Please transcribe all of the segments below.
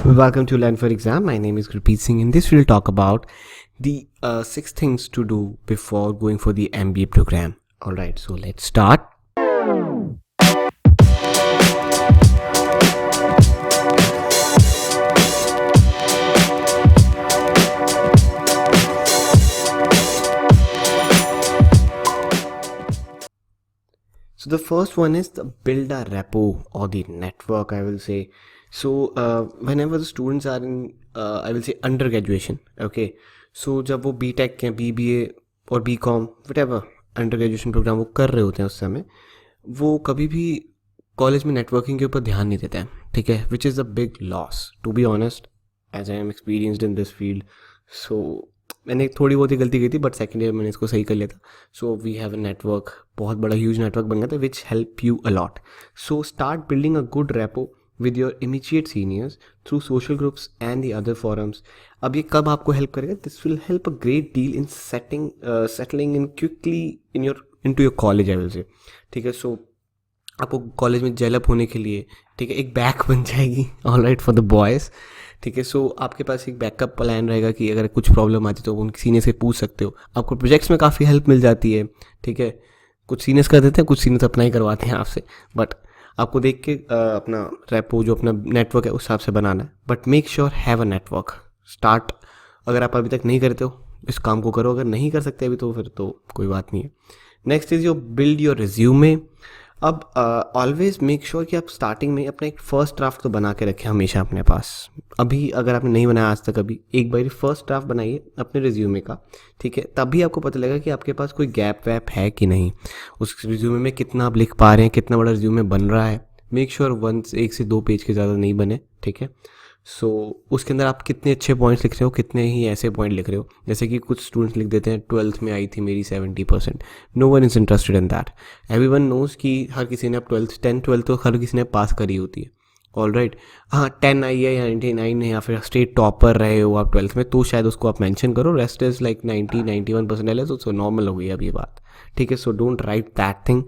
Welcome to Learn for Exam. My name is Gurpreet Singh. In this, we'll talk about the 6 things to do before going for the MBA program. All right, so let's start. So the first one is the build a repo or the network, I will say. So whenever the students are in, I will say under graduation, okay. So जब वो B.Tech या BBA और B.Com whatever under graduation programme वो कर रहे होते हैं उस समय, वो कभी भी कॉलेज में नेटवर्किंग के ऊपर ध्यान नहीं देते हैं, ठीक है, which is a big loss to be honest, as I am experienced in this field. So मैंने थोड़ी बहुत ही गलती की थी, बट सेकेंड ईयर मैंने इसको सही कर लिया था. So we have a network, बहुत बड़ा ह्यूज नेटवर्क बन गया था, which help you a lot. So start building a good repo with your immediate seniors through social groups and the other forums. अब ये कब आपको हेल्प करेगा? This will help a great deal in settling in quickly into your college, I will say. ठीक है, so आपको college में gel up होने के लिए, ठीक है, एक बैक बन जाएगी, all right, for the boys. ठीक है, सो आपके पास एक बैकअप प्लान रहेगा कि अगर कुछ प्रॉब्लम आती तो उनके सीनियर से पूछ सकते हो. आपको प्रोजेक्ट्स में काफ़ी हेल्प मिल जाती है, ठीक है. कुछ सीनियर्स कर देते हैं, कुछ सीनियर्स अपना ही करवाते हैं आपसे, बट आपको देख के अपना रेपो जो अपना नेटवर्क है उस हिसाब से बनाना है. But make sure have a network. Start, अगर आप अभी तक नहीं करते हो इस काम को करो, अगर नहीं कर सकते अभी तो फिर तो कोई बात नहीं है. Next is your build your resume. अब ऑलवेज मेक श्योर कि आप स्टार्टिंग में अपना एक फ़र्स्ट ड्राफ्ट तो बना के रखें हमेशा अपने पास. अभी अगर आपने नहीं बनाया आज तक, अभी एक बार फर्स्ट ड्राफ्ट बनाइए अपने रिज्यूमे का, ठीक है. तभी आपको पता लगेगा कि आपके पास कोई गैप वैप है कि नहीं, उस रिज्यूमे में कितना आप लिख पा रहे हैं, कितना बड़ा रिज्यूमे बन रहा है. मेक श्योर 1 से 2 पेज के ज़्यादा नहीं बने, ठीक है. सो उसके अंदर आप कितने अच्छे पॉइंट्स लिख रहे हो, कितने ही ऐसे पॉइंट लिख रहे हो. जैसे कि कुछ स्टूडेंट्स लिख देते हैं 12th में आई थी मेरी 70%. No one is interested in that. Every one knows कि हर किसी ने अब 12th तो हर किसी ने पास करी होती है, ऑल राइट. हाँ, 10 आई है या 99 है या फिर स्टेट टॉपर रहे हो आप 12th में, तो शायद उसको आप मेंशन करो. रेस्ट इज़ लाइक 91% है, तो नॉर्मल हो गई अब ये बात, ठीक है. So don't write that thing,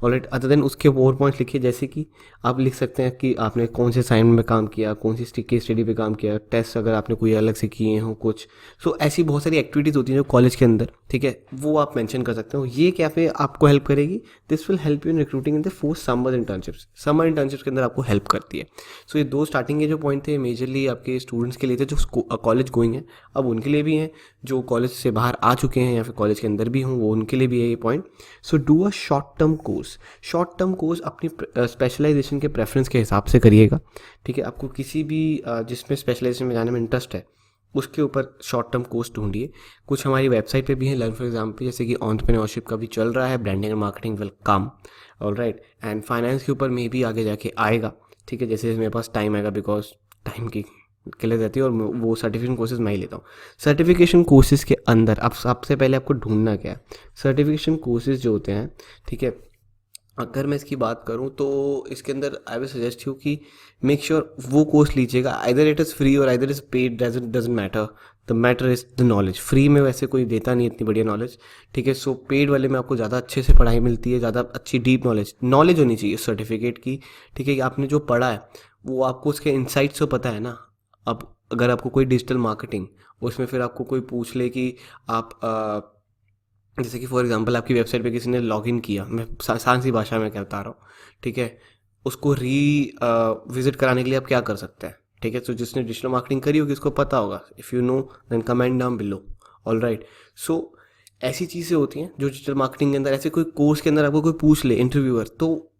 alright. Other than उसके और पॉइंट्स लिखिए, जैसे कि आप लिख सकते हैं कि आपने कौन से असाइनमेंट में काम किया, कौन सी केस स्टडी पे काम किया, टेस्ट अगर आपने कोई अलग से किए हो कुछ. सो ऐसी बहुत सारी एक्टिविटीज़ होती हैं जो कॉलेज के अंदर, ठीक है, वो आप मेंशन कर सकते हो. ये क्या पे आपको हेल्प करेगी? This will help you in recruiting in the 4 summer internships. Summer internships के अंदर आपको हेल्प करती है. सो ये 2 स्टार्टिंग के जो पॉइंट थे मेजरली आपके स्टूडेंट्स के लिए थे जो कॉलेज गोइंग हैं, अब उनके लिए भी हैं. जो कॉलेज से बाहर आ चुके हैं या फिर कॉलेज के अंदर भी हों, वो उनके लिए भी है ये point. So do a short term course अपनी स्पेशलाइजेशन के प्रेफरेंस के हिसाब से करिएगा, ठीक है. आपको किसी भी जिसमें स्पेशलाइजेशन में जाने में इंटरेस्ट है उसके ऊपर शॉर्ट टर्म कोर्स ढूंढिए. कुछ हमारी वेबसाइट पे भी है लर्न फॉर एग्जाम पे, जैसे कि एंटरप्रेन्योरशिप का भी चल रहा है, branding and marketing will come, all right. And finance के ऊपर में भी आगे जाके आएगा, ठीक है, जैसे मेरे पास टाइम आएगा, बिकॉज टाइम की किल्लत रहती है और वो सर्टिफिकेशन कोर्सेज मैं ही लेता हूँ. सर्टिफिकेशन कोर्सेज के अंदर अब सबसे पहले आपको ढूंढना क्या है. सर्टिफिकेशन कोर्सेज जो होते हैं, ठीक है, अगर मैं इसकी बात करूं तो इसके अंदर आई विल सजेस्ट यू कि मेक श्योर वो कोर्स लीजिएगा, आइदर इट इज़ फ्री और either is paid, doesn't matter. The matter is the knowledge. Free में वैसे कोई देता नहीं इतनी बढ़िया नॉलेज, ठीक है. सो पेड वाले में आपको ज़्यादा अच्छे से पढ़ाई मिलती है, ज़्यादा अच्छी डीप नॉलेज होनी चाहिए सर्टिफिकेट की, ठीक है. कि आपने जो पढ़ा है वो आपको उसके इंसाइट्स तो पता है ना. अब अगर आपको कोई डिजिटल मार्केटिंग, उसमें फिर आपको कोई पूछ ले कि आप जैसे कि फॉर एग्जांपल आपकी वेबसाइट पे किसी ने लॉगिन किया, मैं आसान सी भाषा में क्या बता रहा हूँ, ठीक है, उसको विजिट कराने के लिए आप क्या कर सकते हैं, ठीक है. तो जिसने डिजिटल मार्केटिंग करी होगी उसको पता होगा. If you know then comment down below, all right. So ऐसी चीज़ें होती हैं जो डिजिटल मार्केटिंग के अंदर, ऐसे कोई कोर्स के अंदर आपको कोई पूछ ले इंटरव्यूअर, तो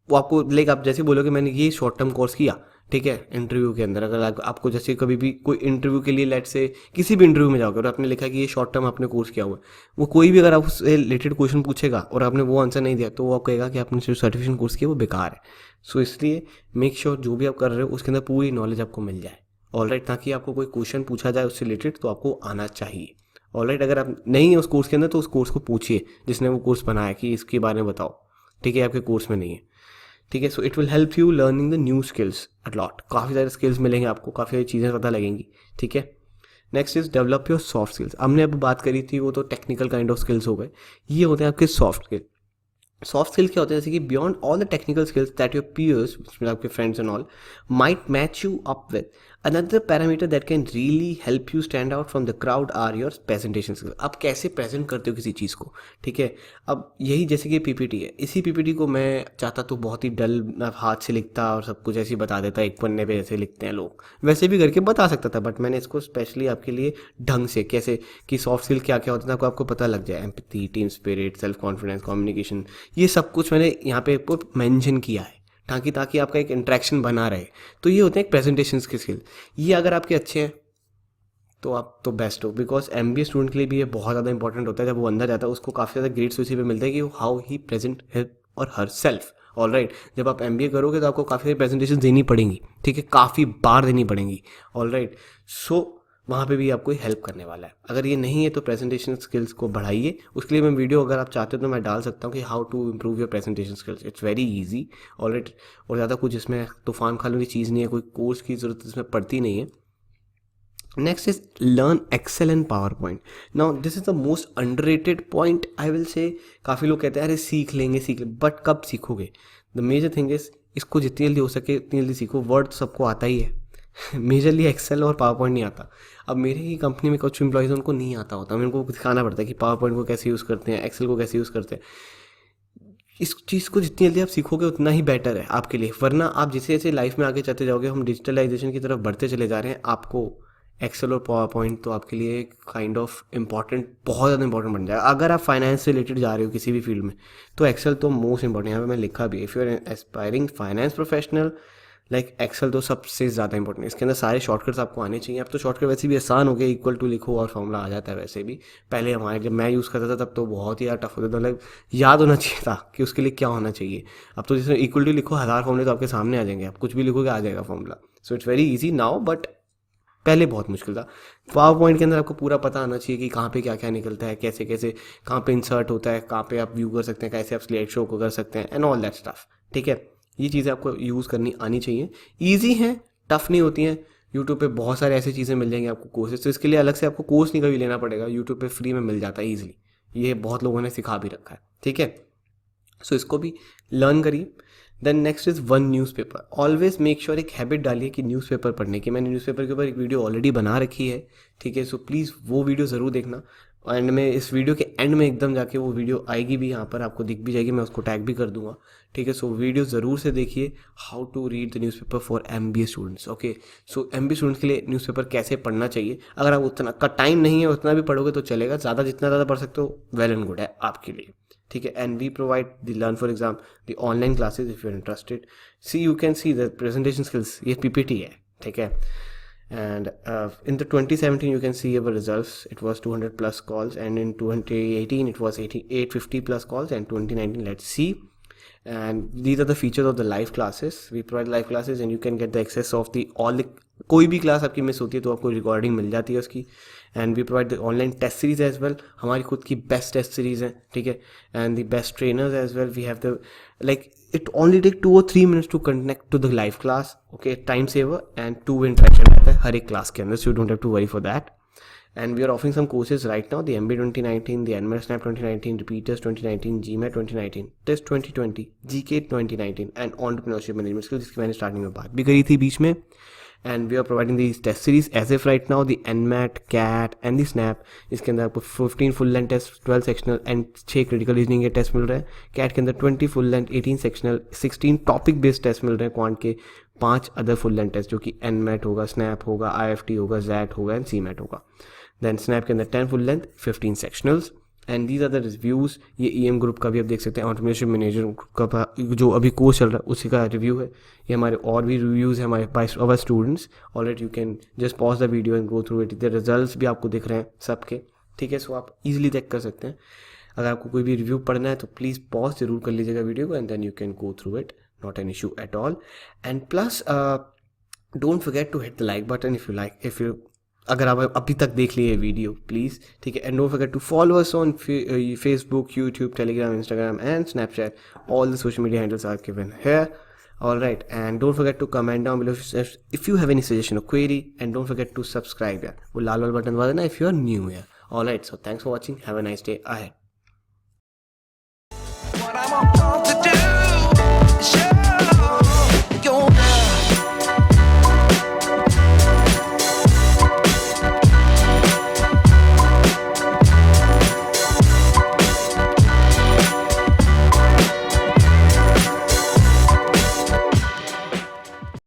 वो आपको लाइक आप जैसे बोलोगे मैंने ये शॉर्ट टर्म कोर्स किया, ठीक है. इंटरव्यू के अंदर अगर आपको जैसे कभी भी कोई इंटरव्यू के लिए लेट से किसी भी इंटरव्यू में जाओगे और आपने लिखा कि ये शॉर्ट टर्म आपने कोर्स किया हुआ है, वो कोई भी अगर आप उससे रिलेटेड क्वेश्चन पूछेगा और आपने वो आंसर नहीं दिया तो वो कहेगा कि आपने जो सर्टिफिकेशन कोर्स किया वो बेकार है. सो इसलिए मेक श्योर जो भी आप कर रहे हो उसके अंदर पूरी नॉलेज आपको मिल जाए, ऑल राइट, ताकि आपको कोई क्वेश्चन पूछा जाए उससे रिलेटेड तो आपको आना चाहिए, ऑल राइट. अगर आप नहीं है उस कोर्स के अंदर तो उस कोर्स को पूछिए जिसने वो कोर्स बनाया कि इसके बारे में बताओ, ठीक है, आपके कोर्स में नहीं है, ठीक है. So it will help you learning the new skills a lot. काफ़ी सारे स्किल्स मिलेंगे आपको, काफ़ी सारी चीज़ें पता लगेंगी, ठीक है. Next is develop your soft skills. हमने अब बात करी थी वो तो टेक्निकल काइंड ऑफ स्किल्स हो गए, ये होते हैं आपके सॉफ्ट स्किल. सॉफ्ट स्किल्स क्या होते हैं, जैसे कि beyond all the technical skills that your peers, आपके friends and all, might match you up with, Another parameter that can really help you stand out from the crowd are your presentation skills. आप कैसे present करते हो किसी चीज़ को, ठीक है। अब यही जैसे कि पीपीटी है, इसी पीपीटी को मैं चाहता तो बहुत ही डल हाथ से लिखता और सब कुछ ऐसे ही बता देता, एक पन्ने पे जैसे लिखते हैं लोग, वैसे भी करके बता सकता था, बट मैंने इसको स्पेशली आपके लिए ढंग से, कैसे कि सॉफ्ट स्किल क्या क्या होता है आपको पता लग जाए, empathy, team spirit, self confidence, communication, ये सब कुछ मैंने यहाँ पे मेंशन किया है ताकि आपका एक इंटरेक्शन बना रहे। तो ये होते हैं एक प्रेजेंटेशन के स्किल। ये अगर आपके अच्छे हैं तो आप तो बेस्ट हो, बिकॉज एमबीए स्टूडेंट के लिए भी ये बहुत ज़्यादा इंपॉर्टेंट होता है। जब वो अंदर जाता है उसको काफ़ी ज़्यादा ग्रेड्स उसी पे मिलते हैं कि हाउ ही प्रेजेंट हिम और हर सेल्फ। ऑल राइट, जब आप एमबीए करोगे तो आपको काफ़ी सारी प्रेजेंटेशन देनी पड़ेंगी, ठीक है, काफ़ी बार देनी पड़ेंगी। ऑल राइट, सो वहाँ पे भी आपको हेल्प करने वाला है। अगर ये नहीं है तो प्रेजेंटेशन स्किल्स को बढ़ाइए। उसके लिए मैं वीडियो, अगर आप चाहते हो तो मैं डाल सकता हूँ कि how to improve your presentation skills. It's very easy. Alright, और ज़्यादा कुछ इसमें तूफान खाने वाली चीज़ नहीं है, कोई कोर्स की ज़रूरत इसमें पड़ती नहीं है। Next is learn Excel and PowerPoint. Now this is the most underrated point I will say. काफ़ी लोग कहते हैं अरे सीख लेंगे, बट कब सीखोगे? द मेजर थिंग इज इसको जितनी जल्दी हो सके उतनी जल्दी सीखो। वर्ड तो सबको आता ही है, मेजरली एक्सेल और पावर पॉइंट नहीं आता। अब मेरे ही कंपनी में कुछ एम्प्लॉयज़ उनको नहीं आता होता, मेरे को दिखाना पड़ता है कि पावर पॉइंट को कैसे यूज़ करते हैं, एक्सेल को कैसे यूज़ करते हैं। इस चीज़ को जितनी जल्दी आप सीखोगे उतना ही बेटर है आपके लिए, वरना आप जैसे जैसे लाइफ में आगे चलते जाओगे, हम डिजिटलाइजेशन की तरफ बढ़ते चले जा रहे हैं, आपको एक्सेल और पावर पॉइंट तो आपके लिए काइंड ऑफ इम्पॉर्टेंट, बहुत ज़्यादा इंपॉर्टेंट बन जाएगा। अगर आप फाइनेंस से रिलेटेड जा रहे हो किसी भी फील्ड में तो एक्सेल तो मोस्ट इंपॉर्टेंट। यहाँ पे मैं लिखा भी, if you are aspiring finance professional, like Excel तो सबसे ज़्यादा इंपॉर्टेंट है। इसके अंदर सारे शॉर्टकट्स आपको आने चाहिए। अब तो शॉर्टकट वैसे भी आसान हो गया, इक्वल टू लिखो और फॉर्मूला आ जाता है। वैसे भी पहले हमारे, जब मैं यूज़ करता था तब तो बहुत ही ज़्यादा टफ होता था, मतलब याद होना चाहिए था कि उसके लिए क्या होना चाहिए। अब तो जैसे इक्वल टू लिखो, 1000 फॉर्मूले तो आपके सामने आ जाएंगे, आप कुछ भी लिखोगे आ जाएगा formula. So it's very easy now, but पहले बहुत मुश्किल था। पावर पॉइंट के अंदर आपको पूरा पता आना चाहिए कि कहाँ पे क्या क्या निकलता है, कैसे कैसे कहाँ पे इंसर्ट होता है, कहाँ पे आप व्यू कर सकते हैं, कैसे आप स्लाइड शो को कर सकते हैं, एंड ऑल दैट स्टफ, ठीक है। ये चीज़ें आपको यूज़ करनी आनी चाहिए। ईजी हैं, टफ नहीं होती हैं। यूट्यूब पे बहुत सारे ऐसी चीज़ें मिल जाएंगी आपको कोर्सेज, तो इसके लिए अलग से आपको कोर्स नहीं कभी लेना पड़ेगा, यूट्यूब पे फ्री में मिल जाता है ईजिली। ये बहुत लोगों ने सिखा भी रखा है, ठीक है। सो इसको भी लर्न करिए। Then next is one newspaper. Always make sure एक हैबिट डालिए कि न्यूज़पेपर पढ़ने की। मैंने न्यूज़पेपर के ऊपर एक वीडियो ऑलरेडी बना रखी है, ठीक है। सो प्लीज़ वो वीडियो ज़रूर देखना। एंड में इस वीडियो के एंड में एकदम जाके वो वीडियो आएगी भी, यहाँ पर आपको दिख भी जाएगी, मैं उसको टैग भी कर दूंगा, ठीक है। सो वीडियो ज़रूर से देखिए, how to read the newspaper for MBA students. Okay, so MBA students के लिए न्यूज़पेपर कैसे पढ़ना चाहिए, अगर आप उतना का टाइम नहीं है उतना भी पढ़ोगे तो चलेगा, ज़्यादा जितना ज़्यादा पढ़ सकते हो वेल एंड गुड है आपके लिए, ठीक है। And we provide the learn for exam the online classes if you are interested. See you can see the presentation skills, ये पीपीटी है, ठीक है। And in the 2017 you can see our results. It was 200 plus calls, and in 2018 it was 850 plus calls, and 2019 let's see. And these are the features of the live classes. We provide live classes and you can get the access of the all the, कोई भी class आपकी miss होती है तो आपको recording मिल जाती है उसकी। And we provide the online test series as well, हमारी खुद की बेस्ट टेस्ट सीरीज है, ठीक है। And the best trainers as well. We have the like it only take 2 or 3 minutes to connect to the live class, okay. Time saver and 2 way interaction रहता है हर एक क्लास के अंदर, so you don't have to worry for that. And we are offering some courses right now: the MBA 2019, the NMAT Snap 2019, Repeaters 2019, GMAT 2019, Test 2020, GK 2019, and Entrepreneurship Management Skills, जिसकी मैंने starting में बात भी करी थी बीच में। And we are providing these test series as if right now the NMAT, CAT and the SNAP, इसके अंदर आपको 15 full length test, 12 sectional and 6 critical reasoning के टेस्ट मिल रहे हैं। CAT के अंदर 20 full length, 18 sectional, 16 topic based test मिल रहे हैं क्वांट के, 5 अदर full length टेस्ट जो कि NMAT होगा, SNAP होगा, IFT होगा, ZAT होगा एंड CMAT होगा। देन स्नैप के अंदर 10 full length, 15 sectionals, and these are the reviews. ये EM ग्रुप का भी आप देख सकते हैं, एंटरप्रेन्योरशिप मैनेजर ग्रुप का जो अभी कोर्स चल रहा है उसी का रिव्यू है। ये हमारे और भी रिव्यूज़ है हमारे पास our students. Already you can just pause the video and go through it. The results भी आपको दिख रहे हैं सबके, ठीक है। सो आप इजीली चेक कर सकते हैं। अगर आपको कोई भी रिव्यू पढ़ना है तो प्लीज़ पॉज जरूर कर लीजिएगा वीडियो को, and then you can go through it, not an issue at all. And plus don't forget to hit the like button if you अगर आप अभी तक देख लिए वीडियो, प्लीज़, ठीक है। And don't forget to follow us on Facebook, YouTube, Telegram, Instagram and Snapchat. All the social media handles are given here, all right। and don't forget to comment down below if you have any suggestion or query, and don't forget to subscribe यार, वो लाल वाला button दबा देना if you are new here। all right, so thanks for watching, have a nice day ahead।